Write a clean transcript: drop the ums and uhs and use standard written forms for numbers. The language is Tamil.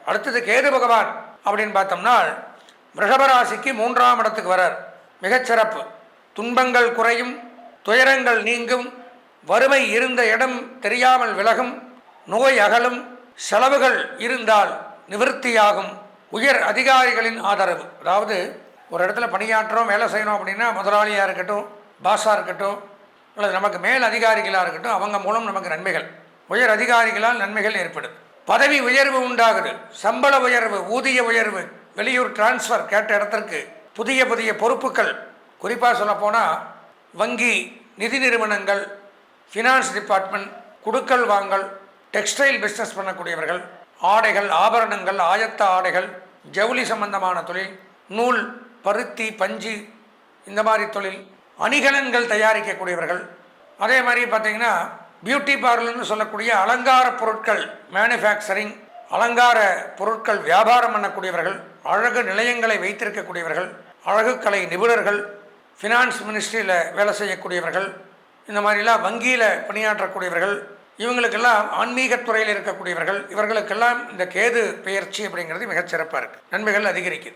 அடுத்தது கேது பகவான் அப்படின்னு பார்த்தோம்னா ரிஷபராசிக்கு 3ஆம் இடத்துக்கு வரார். மிகச்சிறப்பு. துன்பங்கள் குறையும், துயரங்கள் நீங்கும், வறுமை இருந்த இடம் தெரியாமல் விலகும், நோய் அகலும், செலவுகள் இருந்தால் நிவர்த்தியாகும், உயர் அதிகாரிகளின் ஆதரவு. அதாவது ஒரு இடத்துல பணியாற்றுறோம், வேலை செய்யணும் அப்படின்னா முதலாளியாக இருக்கட்டும், பாஸாக இருக்கட்டும், அல்லது நமக்கு மேல் அதிகாரிகளாக இருக்கட்டும், அவங்க மூலம் நமக்கு நன்மைகள், உயர் அதிகாரிகளால் நன்மைகள் ஏற்படுது. பதவி உயர்வு உண்டாகுது, சம்பள உயர்வு, ஊதிய உயர்வு, வெளியூர் டிரான்ஸ்ஃபர் கேட்ட இடத்திற்கு புதிய புதிய பொறுப்புகள். குறிப்பாக சொல்லப்போனால் வங்கி, நிதி நிறுவனங்கள், ஃபினான்ஸ் டிபார்ட்மெண்ட், குடுக்கல் வாங்கல், டெக்ஸ்டைல் பிஸ்னஸ் பண்ணக்கூடியவர்கள், ஆடைகள், ஆபரணங்கள், ஆயத்த ஆடைகள், ஜவுளி சம்பந்தமான தொழில், நூல், பருத்தி, பஞ்சு, இந்த மாதிரி தொழில், அணிகலன்கள் தயாரிக்கக்கூடியவர்கள். அதே மாதிரி பார்த்திங்கன்னா பியூட்டி பார்லர்னு சொல்லக்கூடிய அலங்கார பொருட்கள் மேனுஃபேக்சரிங், அலங்கார பொருட்கள் வியாபாரம் பண்ணக்கூடியவர்கள், அழகு நிலையங்களை வைத்திருக்கக்கூடியவர்கள், அழகு கலை நிபுணர்கள், ஃபினான்ஸ் மினிஸ்ட்ரியில் வேலை செய்யக்கூடியவர்கள், இந்த மாதிரிலாம் வங்கியில் பணியாற்றக்கூடியவர்கள், இவங்களுக்கெல்லாம் ஆன்மீகத்துறையில் இருக்கக்கூடியவர்கள், இவர்களுக்கெல்லாம் இந்த கேது பெயர்ச்சி அப்படிங்கிறது மிகச்சிறப்பாக இருக்குது. நன்மைகள் அதிகரிக்குது.